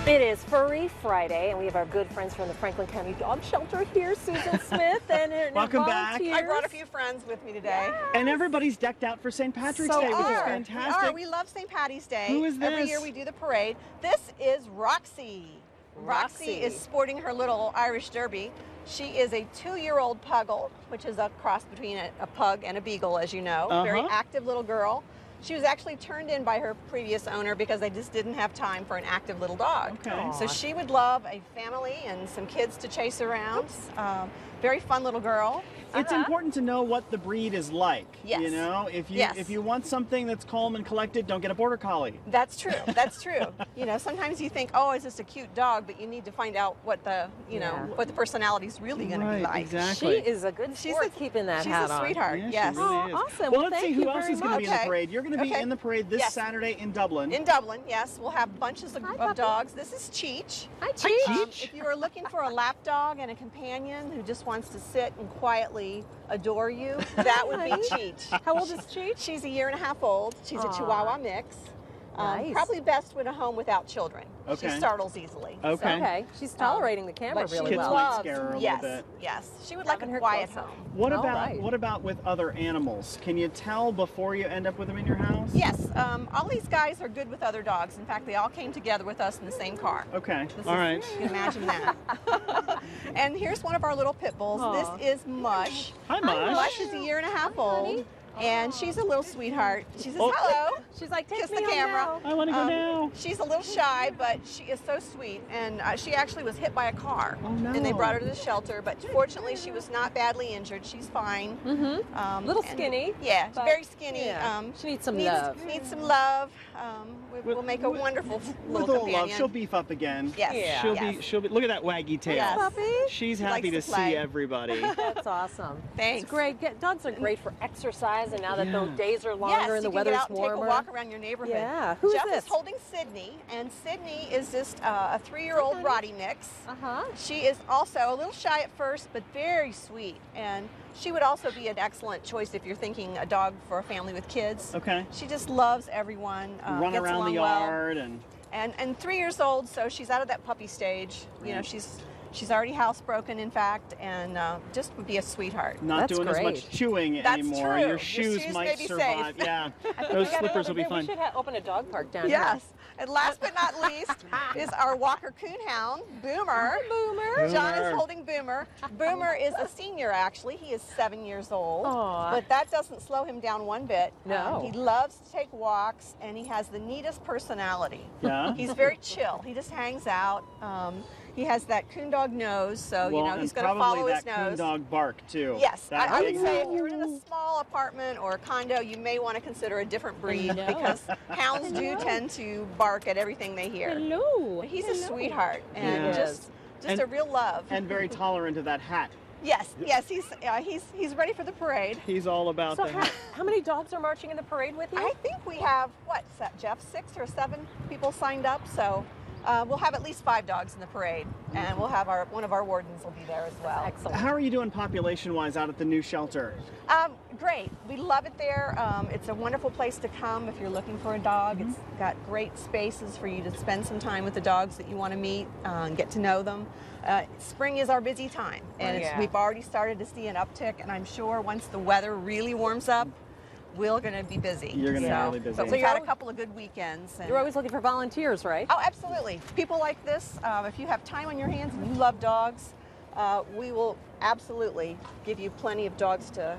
It is Furry Friday, and we have our good friends from the Franklin County Dog Shelter here, Susan Smith and her Welcome back. volunteers. I brought a few friends with me today. Yes. And everybody's decked out for St. Patrick's Day, which is fantastic. We love St. Patty's Day. Who is this? Every year we do the parade. This is Roxy. Roxy is sporting her little Irish Derby. She is a 2-year-old puggle, which is a cross between a pug and a beagle, as you know. Very active little girl. She was actually turned in by her previous owner because they just didn't have time for an active little dog. Okay. So she would love a family and some kids to chase around. Very fun little girl. It's important to know what the breed is like. Yes. You know, if you want something that's calm and collected, don't get a border collie. That's true. That's true. You know, sometimes you think, oh, it's just a cute dog, but you need to find out what the what the personality's really going to be like. Exactly. She is a good sport keeping that hat on. She's a sweetheart. Yeah, yes. she really is. Awesome. Well, Well, let's see thank who you else very is going to be in the much. parade. You're going to be in the parade this Saturday in Dublin. In Dublin, yes. We'll have bunches of dogs. This is Cheech. Hi, Cheech. If you are looking for a lap dog and a companion who just wants to sit and quietly adore you, that would be Cheech. How old is Cheech? She's a 1.5 years old. She's a Chihuahua mix. Nice. Probably best when a home without children. Okay. She startles easily. Okay. Okay. She's tolerating the camera But really she Kids well. might scare her a little bit. Yes. She would like Having a her quiet close up. home. What All about right. what about with other animals? Can you tell before you end up with them in your house? Yes. All these guys are good with other dogs. In fact, they all came together with us in the same car. Okay. This All is- right. You can imagine that. And here's one of our little pit bulls. Aw. This is Mush. Hi, Mush. Mush is a 1.5 years old, and she's a little sweetheart. She says hello. She's like, take Kiss me the on camera. now. I want to go now. She's a little shy, but she is so sweet. And she actually was hit by a car. Oh, no. And they brought her to the shelter, but fortunately she was not badly injured. She's fine. Little And- skinny. Yeah, but- very skinny. yeah. She needs some love. Needs some love. We'll make a wonderful With a little little companion. love, she'll beef up again. Yes. Yeah. She'll be. Look at that waggy tail. Yes. Puppy. She's She happy to likes to play. see everybody. That's awesome. Thanks. It's great. Dogs are great for exercise, and now that Yeah. the days are Yes, longer and the you can weather's get out and warmer. take a walk around your neighborhood. Yeah. Who is Jeff this? is holding Sydney, and Sydney is just a 3-year-old Rottie mix. She is also a little shy at first, but very sweet. And she would also be an excellent choice if you're thinking a dog for a family with kids. Okay. She just loves everyone. Run gets around the along well. yard And 3 years old, so she's out of that puppy stage. You know, she's already housebroken, in fact, and just would be a sweetheart. not That's doing as great. much chewing That's anymore. true. Your Your shoes shoes might may be survive. safe. Yeah. We Those got slippers will be another- fun. We should open a dog park down Yes. And last but not least is our Walker Coonhound, Boomer. Boomer. John is Boomer. holding Boomer. Boomer is a senior, actually. He is 7 years old. Aw. But that doesn't slow him down one bit. No. He loves to take walks, and he has the neatest personality. Yeah. He's very chill. He just hangs out. He has that coon dog nose, so Well, you know and he's going to probably follow his that coon nose. dog bark too. Yes, That I would big say if howl. you're in a small apartment or a condo, you may want to consider a different breed know. because hounds do tend to bark at everything they hear. Hello. But he's a sweetheart and Yeah. just And- a real love. And very tolerant of that hat. Yes, he's ready for the parade. He's all about So the how, hat. how many dogs are marching in the parade with you? I think we have Jeff, 6 or 7 people signed up, so we'll have at least 5 dogs in the parade, and we'll have one of our wardens will be there as well. Excellent. How are you doing population-wise out at the new shelter? Great. We love it there. It's a wonderful place to come if you're looking for a dog. It's got great spaces for you to spend some time with the dogs that you want to meet and get to know them. Spring is our busy time, and we've already started to see an uptick, and I'm sure once the weather really warms up, we're going to be busy. You're going to be really busy. But we've had a couple of good weekends. And You're always looking for volunteers, right? Oh, absolutely. People like this, if you have time on your hands and you love dogs, we will absolutely give you plenty of dogs to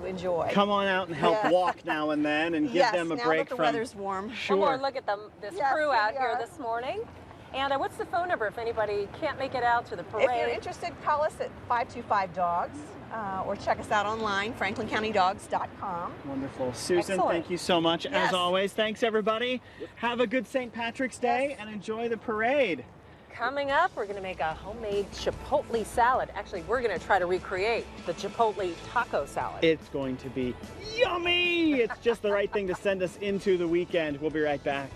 enjoy. Come on out and help Yes. walk now and then and give them a now break that the from... weather's warm. Sure. One more look at this Yes, crew here out we here are. this morning. And what's the phone number if anybody can't make it out to the parade? If you're interested, call us at 525-DOGS or check us out online, franklincountydogs.com. Wonderful. Susan, Excellent. thank you so much. As Yes. always, thanks everybody. Have a good St. Patrick's Day and enjoy the parade. Coming up, we're going to make a homemade chipotle salad. Actually, we're going to try to recreate the chipotle taco salad. It's going to be yummy. It's just the right thing to send us into the weekend. We'll be right back.